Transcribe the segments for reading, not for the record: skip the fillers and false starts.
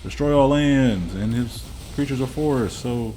Destroy all lands, and his creatures are forest, so...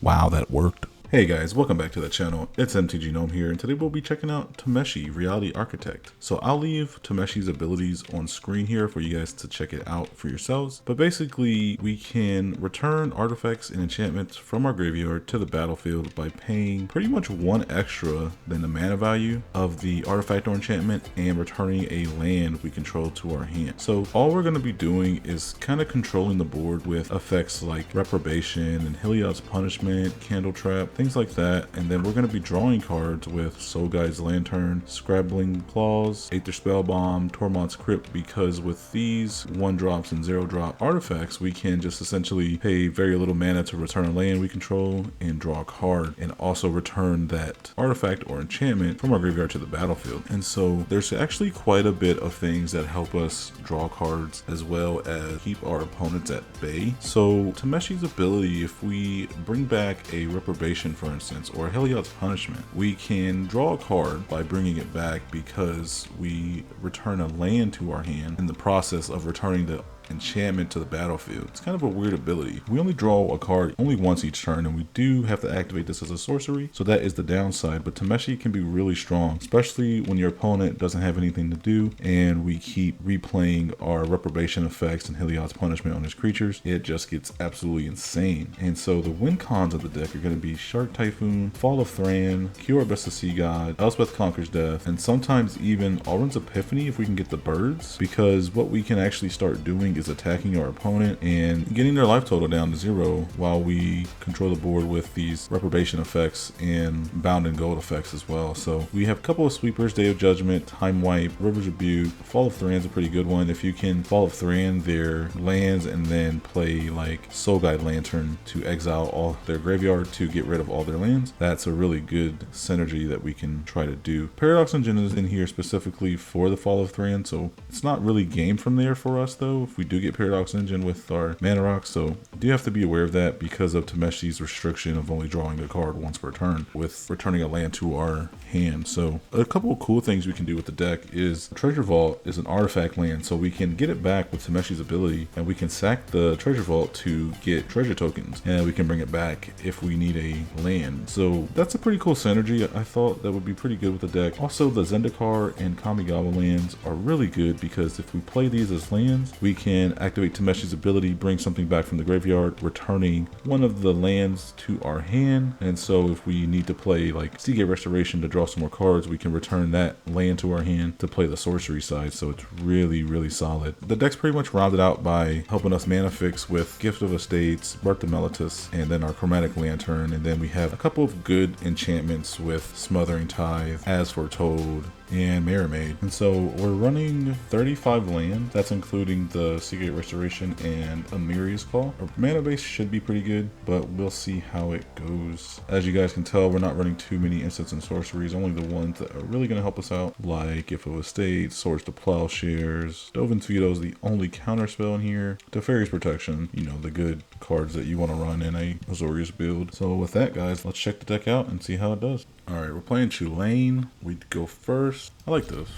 Wow, that worked. Hey guys, welcome back to the channel. It's MTGGnome here, and today we'll be checking out Tameshi, Reality Architect. So I'll leave Tameshi's abilities on screen here for you guys to check it out for yourselves. But basically, we can return artifacts and enchantments from our graveyard to the battlefield by paying pretty much one extra than the mana value of the artifact or enchantment and returning a land we control to our hand. So all we're going to be doing is kind of controlling the board with effects like Reprobation and Heliod's Punishment, Candle Trap, things like that, and then we're going to be drawing cards with Soul Guide's Lantern, Scrabbling Claws, Aether Spellbomb, Tormod's Crypt, because with these 1-drops and 0-drop artifacts, we can just essentially pay very little mana to return a land we control and draw a card, and also return that artifact or enchantment from our graveyard to the battlefield. And so there's actually quite a bit of things that help us draw cards as well as keep our opponents at bay. So Tameshi's ability, if we bring back a Reprobation, for instance, or Heliod's Punishment, we can draw a card by bringing it back because we return a land to our hand in the process of returning the enchantment to the battlefield. It's kind of a weird ability. We only draw a card only once each turn, and we do have to activate this as a sorcery, so that is the downside. But Tameshi can be really strong, especially when your opponent doesn't have anything to do and we keep replaying our Reprobation effects and Heliod's Punishment on his creatures. It just gets absolutely insane. And so the win cons of the deck are going to be Shark Typhoon, Fall of Thran, Cure Best of Sea God, Elspeth Conquers Death, and sometimes even Alrund's Epiphany if we can get the birds, because what we can actually start doing is attacking our opponent and getting their life total down to 0 while we control the board with these Reprobation effects and Bound and Gold effects as well. So we have a couple of sweepers: Day of Judgment, Time Wipe, River's Rebuke. Fall of Thran's a pretty good one. If you can Fall of Thran their lands and then play like Soul Guide Lantern to exile all their graveyard to get rid of all their lands, that's a really good synergy that we can try to do. Paradox Engine is in here specifically for the Fall of Thran, so it's not really game from there for us though if we do get Paradox Engine with our mana rocks. So you do have to be aware of that because of Tameshi's restriction of only drawing a card once per turn with returning a land to our hand. So a couple of cool things we can do with the deck is Treasure Vault is an artifact land, so we can get it back with Tameshi's ability, and we can sack the Treasure Vault to get treasure tokens, and we can bring it back if we need a land. So that's a pretty cool synergy. I thought that would be pretty good with the deck. Also, the Zendikar and Kamigawa lands are really good because if we play these as lands, we can activate Tameshi's ability, bring something back from the graveyard, returning one of the lands to our hand. And so if we need to play like Seagate Restoration to draw some more cards, we can return that land to our hand to play the sorcery side. So it's really, really solid. The deck's pretty much rounded out by helping us mana fix with Gift of Estates, Birth of Meletis, and then our Chromatic Lantern. And then we have a couple of good enchantments with Smothering Tithe, As Foretold, and Mermaid. And so we're running 35 land. That's including the Seagate Restoration and Amiri's Call. Our mana base should be pretty good, but we'll see how it goes. As you guys can tell, we're not running too many instants and sorceries, only the ones that are really going to help us out, like Gift of Estates, Swords to Plowshares. Dovin's Veto is the only counter spell in here. Teferi's Protection, you know, the good cards that you want to run in a Azorius build. So with that, guys, let's check the deck out and see how it does. Alright, we're playing Chulame. We'd go first. I like this.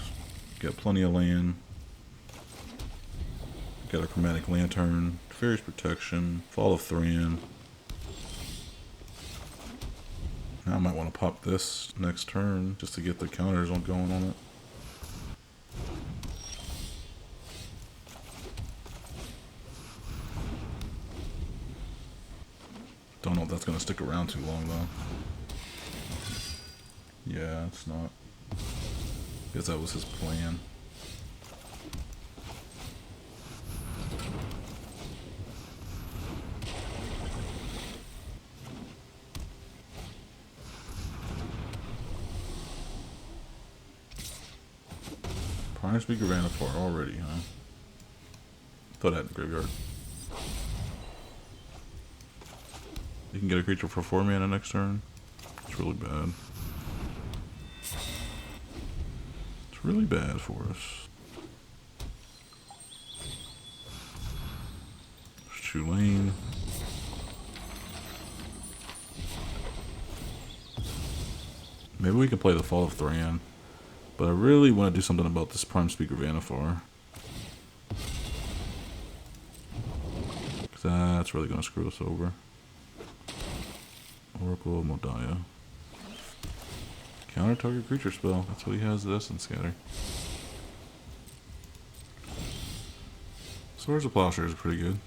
Got plenty of land. Got a Chromatic Lantern, Fairy's Protection, Fall of Thran. Now I might want to pop this next turn just to get the counters on going on it. Don't know if that's going to stick around too long though. Yeah, it's not. Guess that was his plan. Prime Speaker Vanafor already, huh? Thought I had the graveyard. You can get a creature for 4 mana next turn. It's really bad. It's really bad for us. There's Chulame. Maybe we can play the Fall of Thran. But I really want to do something about this Prime Speaker Vanafor. That's really going to screw us over. Oracle Modaya. Counter target creature spell. That's what he has, the Essence Scatter. Swords of Plowshares is pretty good.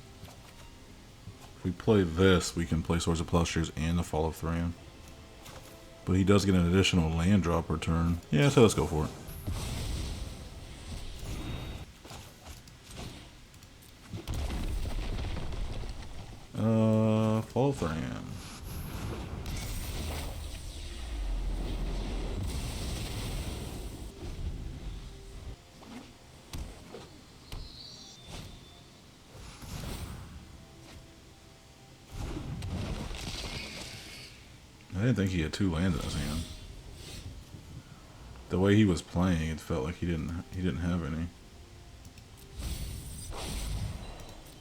If we play this, we can play Swords of Plowshares and the Fall of Thran. But he does get an additional land drop per turn. Yeah, so let's go for it. Fall of Thran. I didn't think he had 2 lands in his hand. The way he was playing, it felt like he didn't have any.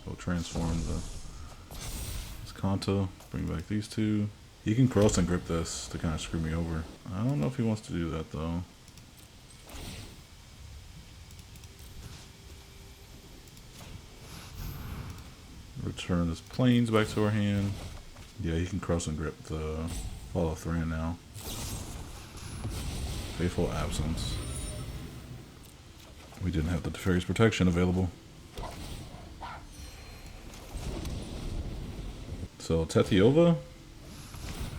We'll transform the Kanto, bring back these 2. He can cross and grip this to kind of screw me over. I don't know if he wants to do that though. Return this plains back to our hand. Yeah, he can cross and grip the Fall of Thran now. Faithful Absence. We didn't have the Teferi's Protection available. So Tetiova,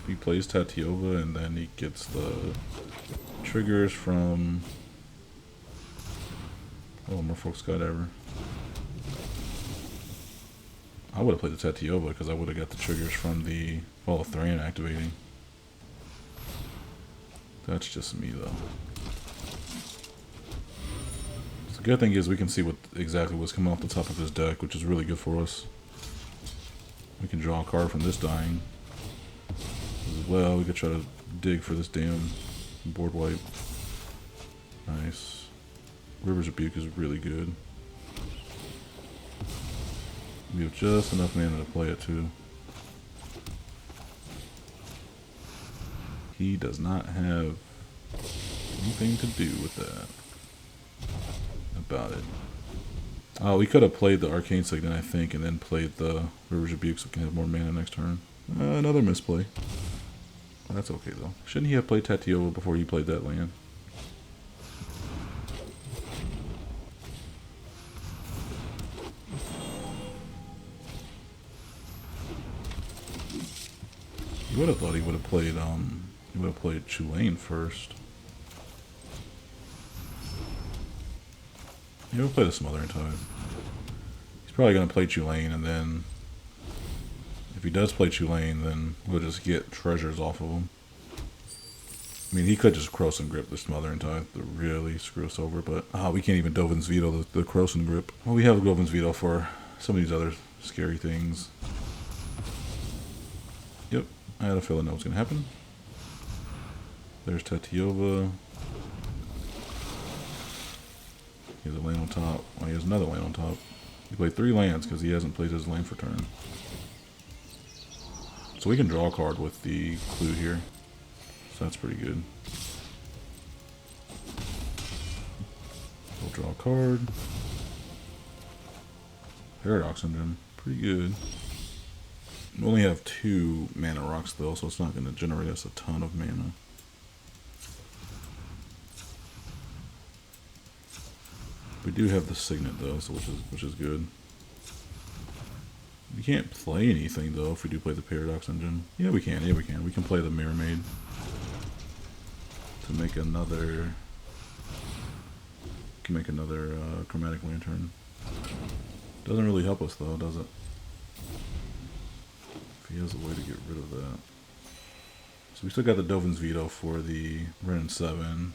he plays Tetiova and then he gets the triggers from Merfolk Skydiver. I would have played the Tetiova because I would have got the triggers from the Fall of Thran activating. That's just me though. So the good thing is we can see exactly what's coming off the top of his deck, which is really good for us. We can draw a card from this dying as well. We could try to dig for this damn board wipe. Nice. River's Rebuke is really good. We have just enough mana to play it too. He does not have anything to do with that. About it. Oh, we could have played the Arcane Signet, I think, and then played the River's Rebuke so we can have more mana next turn. Another misplay. That's okay, though. Shouldn't he have played Tetiova before he played that land? You would have thought he would have played Chulame first. He would play the Smothering Tide. He's probably going to play Chulame, and then if he does play Chulame, then we'll just get treasures off of him. I mean, he could just Cross and Grip the Smothering Tide to really screw us over, but we can't even Dovin's Veto the Cross and Grip. Well, we have Dovin's Veto for some of these other scary things. Yep, I had a feeling that was going to happen. There's Tetiova. He has a land on top. Well, he has another land on top. He played 3 lands because he hasn't played his land for turn. So we can draw a card with the clue here. So that's pretty good. We'll draw a card. Paradox Engine. Pretty good. We only have 2 mana rocks though, so it's not going to generate us a ton of mana. We do have the Signet though, so which is good. We can't play anything though if we do play the Paradox Engine. Yeah, we can. Yeah, we can. We can play the Mirror Maid to make another. Can make another Chromatic Lantern. Doesn't really help us though, does it? If he has a way to get rid of that. So we still got the Dovin's Veto for the Ren 7.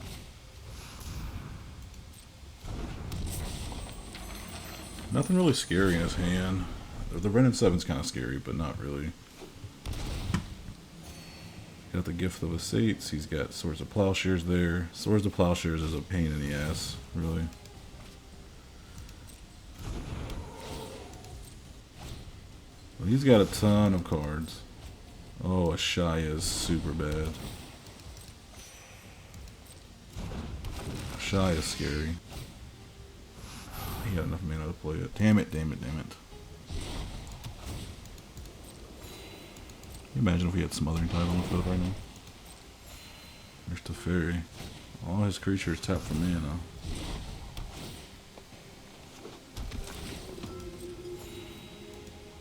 Nothing really scary in his hand. The Ren 7's kind of scary, but not really. Got the Gift of Estates. He's got Swords of Plowshares there. Swords of Plowshares is a pain in the ass, really. Well, he's got a ton of cards. Oh, Ashaya is super bad. Ashaya is scary. He got enough mana to play it. Damn it, damn it, damn it. Imagine if we had Smothering Tide on the field right now. There's the Fairy. All his creatures tap for mana.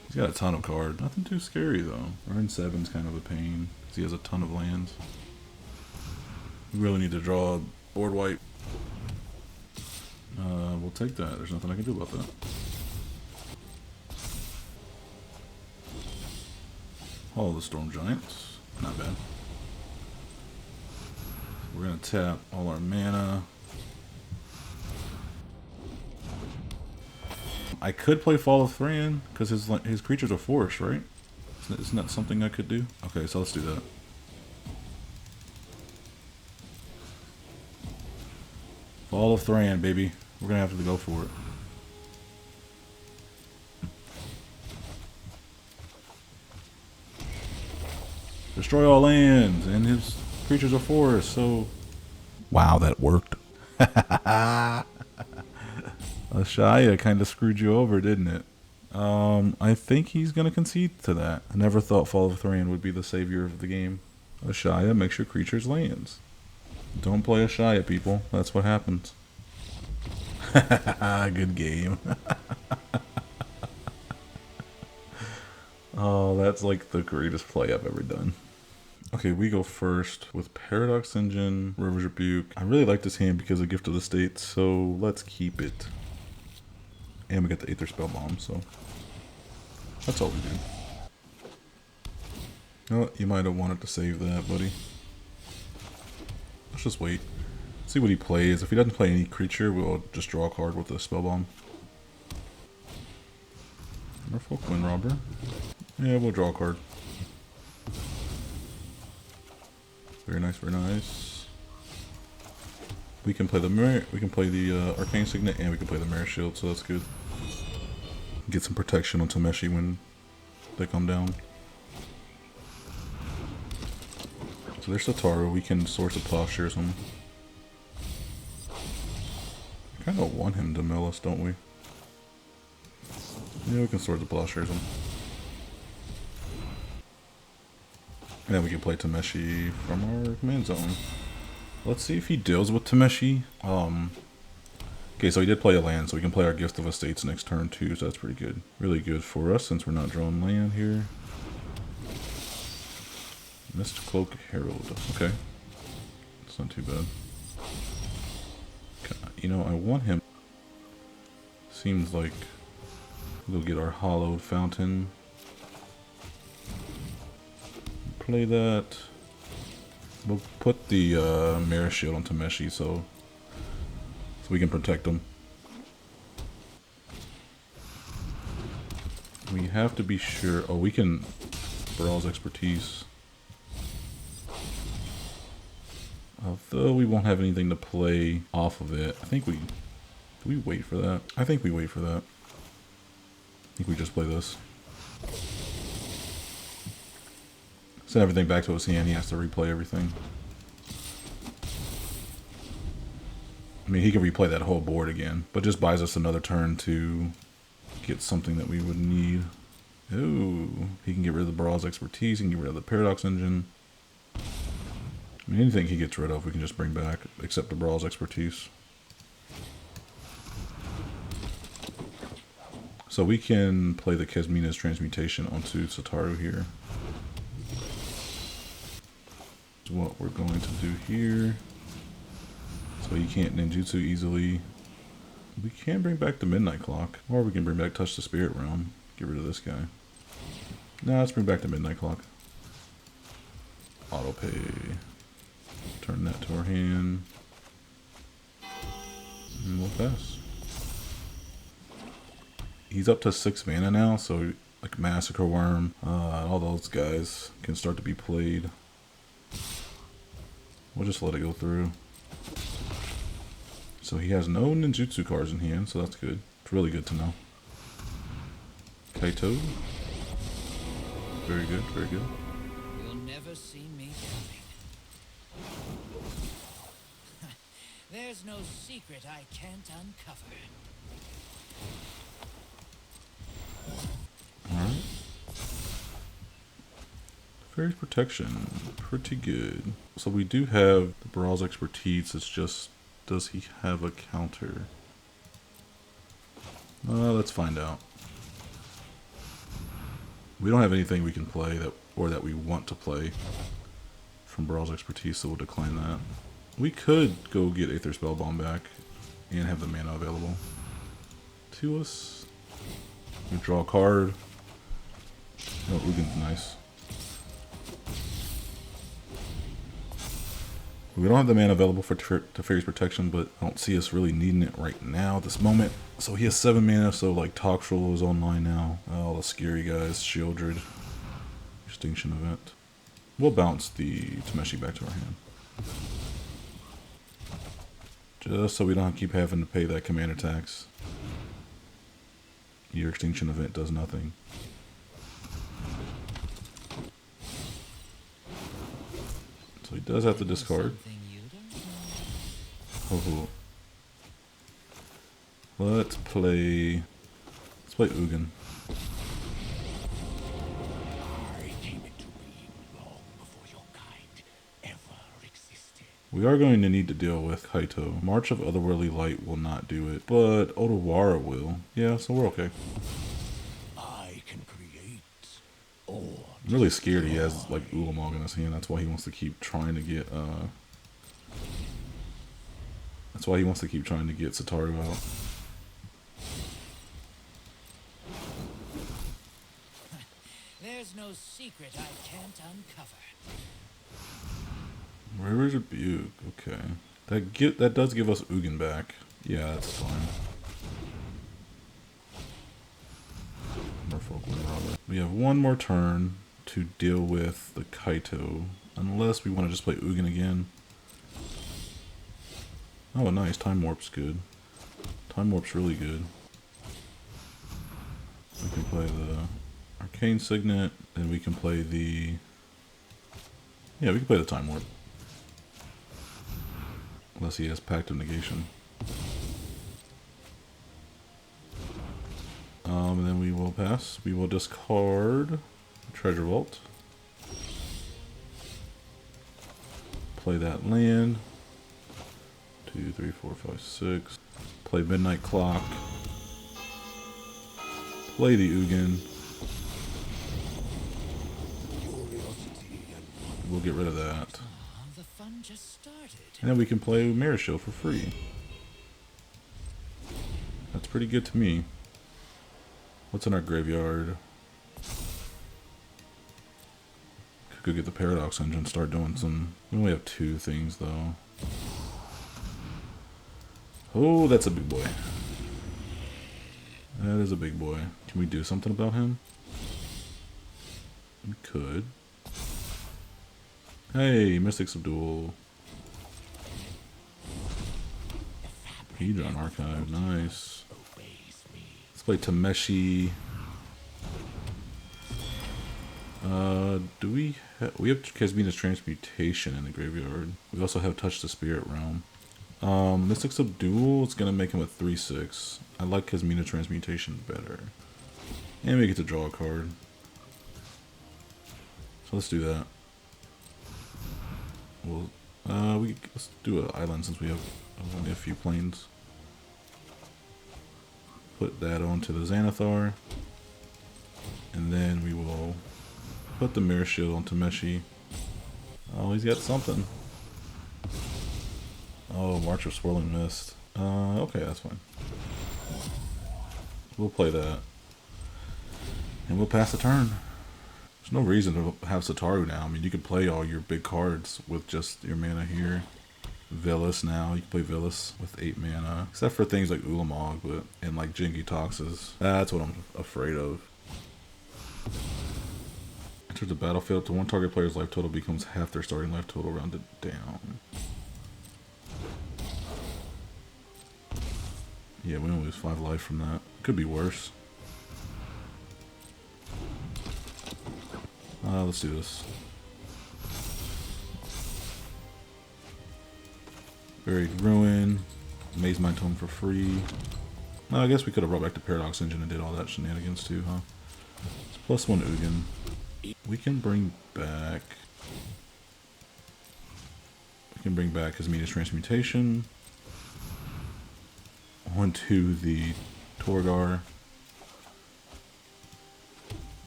He's got a ton of cards. Nothing too scary though. Turn 7's kind of a pain because he has a ton of lands. We really need to draw a board wipe. We'll take that. There's nothing I can do about that. All the Storm Giants. Not bad. We're going to tap all our mana. I could play Fall of Thran because his creatures are forest, right? Isn't that something I could do? Okay, so let's do that. Fall of Thran, baby. We're going to have to go for it. Destroy all lands, and his creatures are forest, so... Wow, that worked. Ashaya kind of screwed you over, didn't it? I think he's going to concede to that. I never thought Fall of Thran would be the savior of the game. Ashaya makes your creatures lands. Don't play Ashaya, people. That's what happens. Good game. Oh, that's like the greatest play I've ever done. Okay, we go first with Paradox Engine, River's Rebuke. I really like this hand because of Gift of the States, so let's keep it. And we get the Aether Spellbomb, so that's all we do. Oh, you might have wanted to save that, buddy. Let's just wait. See what he plays. If he doesn't play any creature, we'll just draw a card with the Spellbomb. Merfolk Windrobber. Yeah, we'll draw a card. Very nice, very nice. We can play the Arcane Signet, and we can play the Mirror Shield, so that's good. Get some protection on Tameshi when they come down. So there's Satoru. We can Source of Plowshares him. I kind of want him to mill us, don't we? Yeah, we can Source of Plowshares him. And then we can play Tameshi from our command zone. Let's see if he deals with Tameshi. Okay, so he did play a land, so we can play our Gift of Estates next turn too, so that's pretty good. Really good for us since we're not drawing land here. Mist Cloak Herald. Okay. It's not too bad. You know, I want him. Seems like we'll get our Hollowed Fountain. Play that. We'll put the Mirror Shield on Tameshi so we can protect him. We have to be sure. Oh, we can Brawl's Expertise. Although we won't have anything to play off of it. I think we... Do we wait for that? I think we wait for that. I think we just play this. Send everything back to his hand. He has to replay everything. I mean, he can replay that whole board again, but just buys us another turn to get something that we would need. Ooh, he can get rid of the Brawl's Expertise. He can get rid of the Paradox Engine. I mean, anything he gets rid of, we can just bring back, except the Brawl's Expertise. So we can play the Kesmina's Transmutation onto Satoru here. What we're going to do here. So he can't ninjutsu easily. We can bring back the Midnight Clock, or we can bring back Touch the Spirit Realm. Get rid of this guy. No, let's bring back the Midnight Clock. Auto pay. Turn that to our hand. And we'll pass. He's up to 6 mana now, so like Massacre Worm, all those guys can start to be played. We'll just let it go through. So he has no ninjutsu cards in hand, so that's good. It's really good to know. Kaito. Very good, very good. You'll never see me coming. There's no secret I can't uncover. Alright. Fairy's Protection, pretty good. So we do have the Brawl's expertise, it's just, does he have a counter? Let's find out. We don't have anything we can play that we want to play from Brawl's expertise, so we'll decline that. We could go get Aether Spellbomb back and have the mana available to us. We draw a card. Oh, Ugin's nice. We don't have the mana available for Fairy's Protection, but I don't see us really needing it right now at this moment. So he has 7 mana, so like Toxtrol is online now. Oh, the scary guys. Shieldred. Extinction Event. We'll bounce the Tameshi back to our hand. Just so we don't keep having to pay that commander tax. Your Extinction Event does nothing. So he does have to discard. Oh, let's play Ugin. We are going to need to deal with Kaito. March of Otherworldly Light will not do it, but Otawara will. Yeah, so we're okay. I can create or I'm really scared he has like Ulamog in his hand. That's why he wants to keep trying to get Satoru out. There's no secret I can't uncover. River's Rebuke, okay. That does give us Ugin back. Yeah, that's fine. Merfolk Robber. We have one more turn to deal with the Kaito, unless we want to just play Ugin again. Oh, nice. Time Warp's good. Time Warp's really good. We can play the Arcane Signet, and we can play the... Yeah, we can play the Time Warp. Unless he has Pact of Negation. And then we will pass. We will discard Treasure Vault. Play that land. 2, 3, 4, 5, 6. Play Midnight Clock. Play the Ugin. We'll get rid of that. The fun just started. And then we can play Mirror Shield for free. That's pretty good to me. What's in our graveyard? Could go get the Paradox Engine, start doing some... We only have 2 things though. Oh, that's a big boy. That is a big boy. Can we do something about him? We could. Hey, Mystic Subdual. Hedron Archive, nice. Let's play Tameshi. Do we have Kesmina's Transmutation in the graveyard. We also have Touch the Spirit Realm. Mystic Subdual, it's gonna make him a 3/6. I like Kesmina's Transmutation better. And we get to draw a card. So let's do that. We'll, let's do an island since we have only a few planes. Put that onto the Xanathar. And then we will put the Mirror Shield on Tameshi. Oh, he's got something. Oh, March of Swirling Mist. Okay, that's fine. We'll play that. And we'll pass the turn. There's no reason to have Satoru now. I mean, you could play all your big cards with just your mana here. Villas now. You can play Villas with 8 mana. Except for things like Ulamog and like Jinky Toxes. That's what I'm afraid of. Enters the battlefield to one target player's life total becomes half their starting life total rounded down. Yeah, we only lose 5 life from that. Could be worse. Let's do this. Buried Ruin. Maze Mind Tome for free. I guess we could have brought back the Paradox Engine and did all that shenanigans too, huh? It's +1 Ugin. We can bring back his Meanest Transmutation onto the Torgar.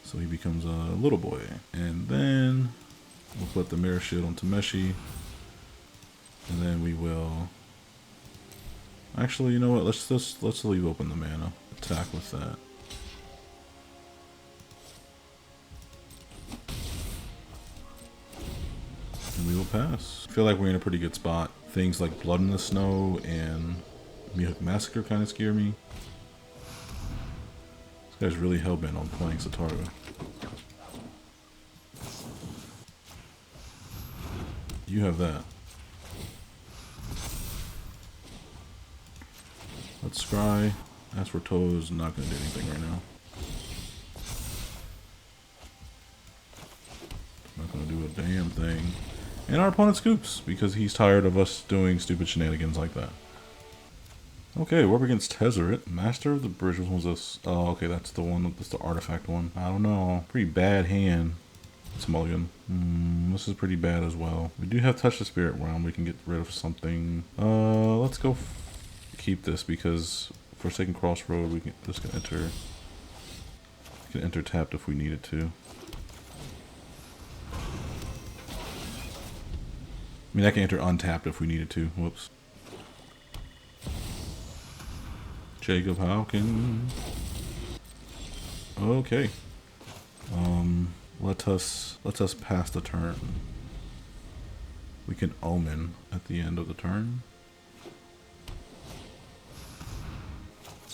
So he becomes a little boy. And then we'll put the Mirror Shield on Tameshi. And then we will... Actually, you know what? Let's leave open the mana. Attack with that. And we will pass. I feel like we're in a pretty good spot. Things like Blood in the Snow and Mihawk Massacre kind of scare me. This guy's really hellbent on playing Satoru. You have that. Let's scry. Ask for Toes, not going to do anything right now. Not going to do a damn thing. And our opponent scoops, because he's tired of us doing stupid shenanigans like that. Okay, we're up against Tezzy. Master of the Bridge was this. Oh, okay, that's the one. That's the artifact one. I don't know. Pretty bad hand. It's a mulligan. This is pretty bad as well. We do have Touch the Spirit Realm. We can get rid of something. Let's go keep this because Forsaken Crossroad. We can just can enter. We can enter tapped if we need it to. I mean, I can enter untapped if we needed to. Whoops. Jacob Hawken. Okay. Let us pass the turn. We can Omen at the end of the turn.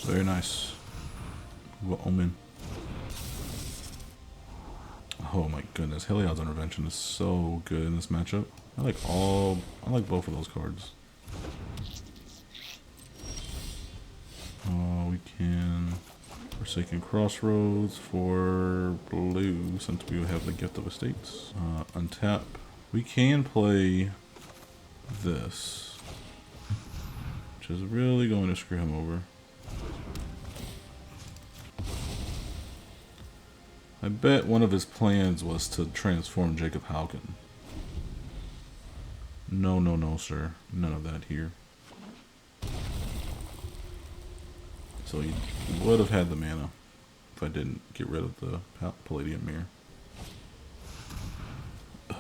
Very nice. We'll Omen. Oh my goodness, Heliod's Intervention is so good in this matchup. I like both of those cards. We can Forsaken Crossroads for blue since we have the Gift of Estates. Untap. We can play this, which is really going to screw him over. I bet one of his plans was to transform Jacob Hawken. No, no, no, sir. None of that here. So he would have had the mana if I didn't get rid of the Palladium Mirror.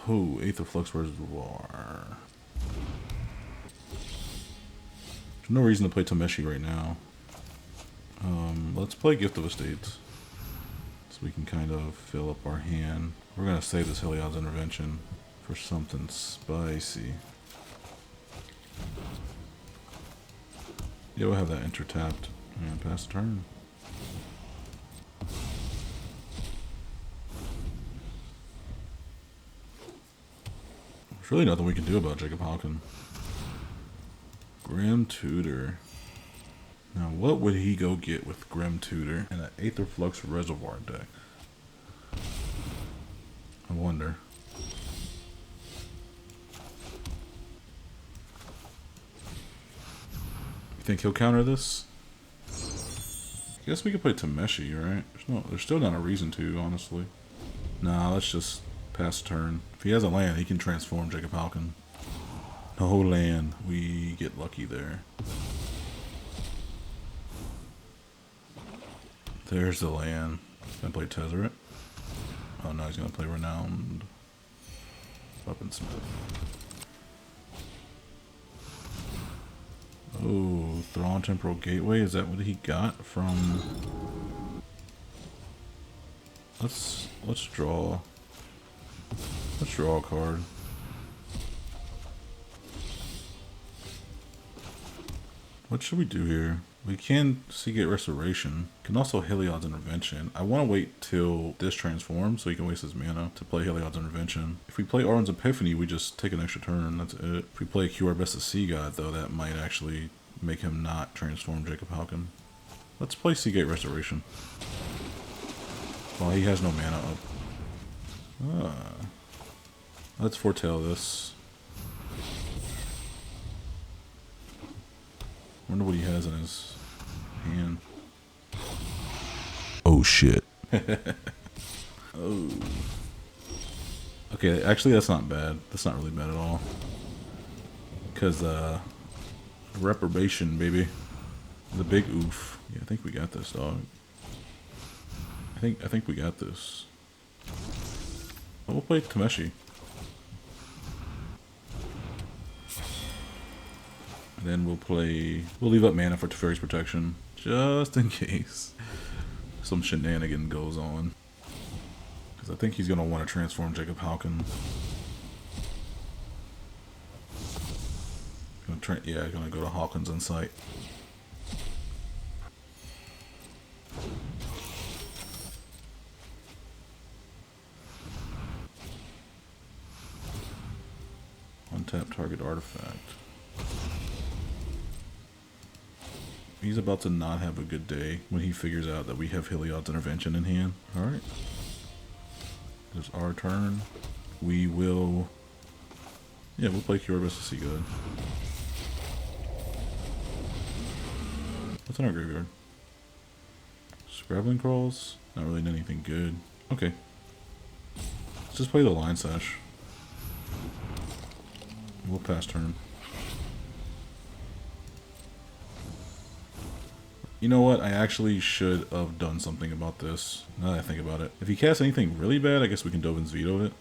Oh, Aether Flux Reservoir. There's no reason to play Tameshi right now. Let's play Gift of Estates. So we can kind of fill up our hand. We're going to save this Heliod's Intervention for something spicy. Yeah, we'll have that enter tapped. And pass the turn. There's really nothing we can do about Jacob Hawken. Grim Tutor. Now, what would he go get with Grim Tutor and an Aether Flux Reservoir deck? I wonder. You think he'll counter this? I guess we could play Tameshi, right? There's still not a reason to, honestly. Nah, let's just pass turn. If he has a land, he can transform Jacob Hawken. No land. We get lucky there. There's the land. He's gonna play Tezzy. Oh no, he's gonna play Renowned Weaponsmith. Oh, Thrawn Temporal Gateway. Is that what he got from? Let's draw. Let's draw a card. What should we do here? We can Seagate Restoration. Can also Heliod's Intervention. I want to wait till this transforms so he can waste his mana to play Heliod's Intervention. If we play Auron's Epiphany, we just take an extra turn. That's it. If we play Q our Best of Sea God, though, that might actually make him not transform Jacob Hawken. Let's play Seagate Restoration. Well, he has no mana up. Let's foretell this. Wonder what he has in his hand. Oh shit. Oh. Okay, actually that's not bad. That's not really bad at all. Because, reprobation, baby. The big oof. Yeah, I think we got this, dog. I think we got this. Oh, we'll play Tameshi. And then we'll leave up mana for Teferi's Protection, just in case some shenanigan goes on. Because I think he's going to want to transform Jacob Halkin. Yeah, going to go to Hawkins Insight. Untap target artifact. He's about to not have a good day when he figures out that we have Heliod's Intervention in hand. Alright. There's our turn. We will... Yeah, we'll play Curibus to see good. What's in our graveyard? Scrabbling Crawls? Not really anything good. Okay. Let's just play the Line Sash. We'll pass turn. You know what? I actually should have done something about this. Now that I think about it. If he casts anything really bad, I guess we can Dovin's Veto it.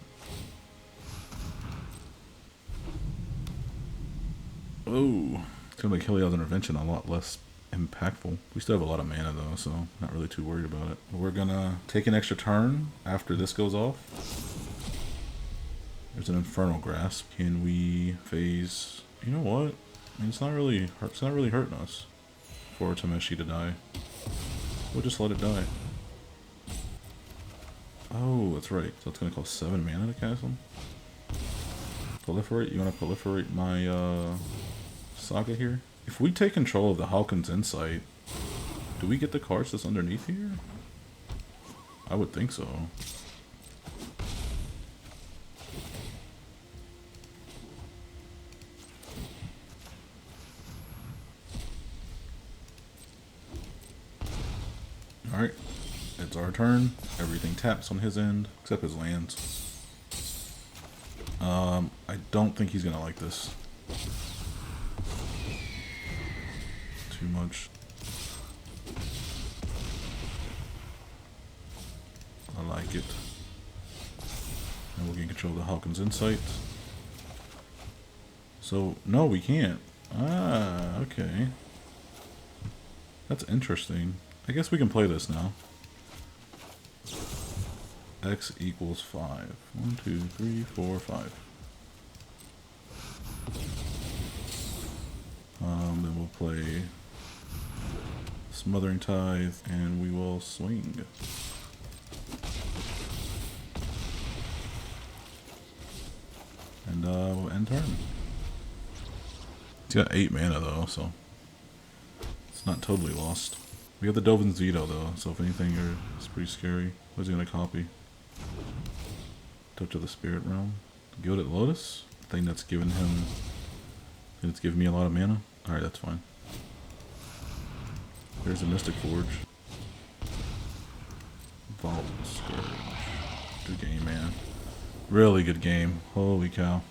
Oh. It's gonna make Heliod's Intervention a lot less impactful. We still have a lot of mana though, so not really too worried about it. We're gonna take an extra turn after this goes off. There's an Infernal Grasp. Can we phase? You know what? I mean, it's not really hurting us for Tameshi to die. We'll just let it die. Oh, that's right. So it's gonna cost 7 mana to cast him. Proliferate? You wanna proliferate my Saga here? If we take control of the Hawkins Insight, do we get the cards that's underneath here? I would think so. Alright, it's our turn. Everything taps on his end, except his lands. I don't think he's gonna like this. Too much. I like it. And we'll gain control of the Hawkins Insight. So, no, we can't. Ah, okay. That's interesting. I guess we can play this now. X equals 5. 1, 2, 3, 4, 5. Then we'll play Smothering Tithe, and we will swing. And we'll end turn. He's got 8 mana though, so it's not totally lost. We have the Dovin's Veto though, so if anything, it's pretty scary. What's he gonna copy? Touch of the Spirit Realm. Gilded Lotus? Thing that's given him... It's giving me a lot of mana? Alright, that's fine. There's a Mystic Forge. Vault Scourge. Good game, man. Really good game. Holy cow.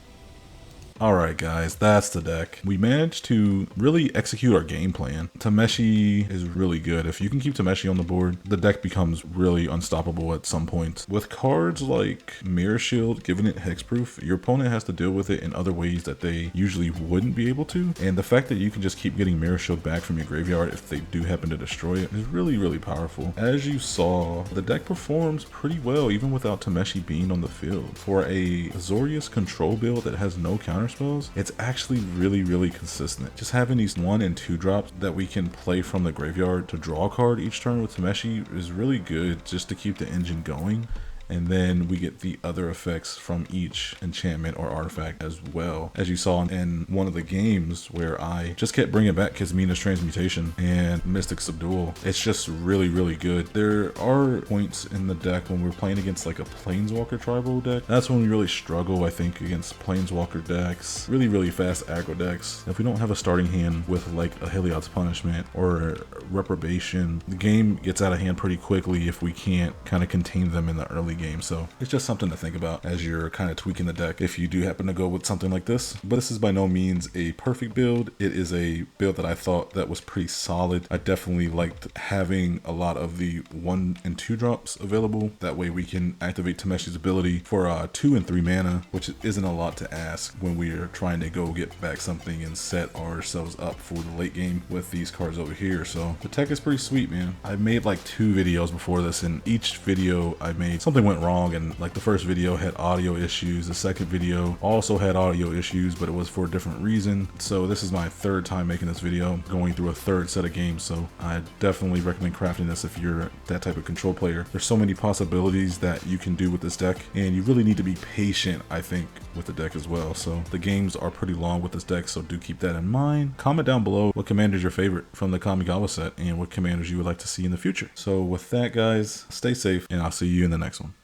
Alright guys, that's the deck. We managed to really execute our game plan. Tameshi is really good. If you can keep Tameshi on the board, the deck becomes really unstoppable at some point. With cards like Mirror Shield giving it hexproof, your opponent has to deal with it in other ways that they usually wouldn't be able to. And the fact that you can just keep getting Mirror Shield back from your graveyard if they do happen to destroy it is really, really powerful. As you saw, the deck performs pretty well even without Tameshi being on the field. For a Azorius control build that has no counter spells, it's actually really consistent. Just having these 1 and 2 drops that we can play from the graveyard to draw a card each turn with Tameshi is really good just to keep the engine going. And then we get the other effects from each enchantment or artifact as well. As you saw in one of the games where I just kept bringing back Kismina's Transmutation and Mystic Subdual. It's just really good. There are points in the deck when we're playing against like a Planeswalker tribal deck. That's when we really struggle, I think, against Planeswalker decks. Really fast aggro decks. If we don't have a starting hand with like a Heliod's Punishment or Reprobation, the game gets out of hand pretty quickly if we can't kind of contain them in the early game. game. So it's just something to think about as you're kind of tweaking the deck if you do happen to go with something like this. But this is by no means a perfect build. It is a build that I thought that was pretty solid. I definitely liked having a lot of the 1 and 2 drops available. That way we can activate Tameshi's ability for 2 and 3 mana, which isn't a lot to ask when we are trying to go get back something and set ourselves up for the late game with these cards over here. So the tech is pretty sweet, man. I made like 2 videos before this, and each video I made something went wrong, and like the first video had audio issues, the second video also had audio issues, but it was for a different reason. So this is my 3rd time making this video, going through a 3rd set of games. So I definitely recommend crafting this if you're that type of control player. There's so many possibilities that you can do with this deck, and you really need to be patient, I think, with the deck as well. So the games are pretty long with this deck, so do keep that in mind. Comment down below what commander is your favorite from the Kamigawa set and what commanders you would like to see in the future. So with that, guys, stay safe, and I'll see you in the next one.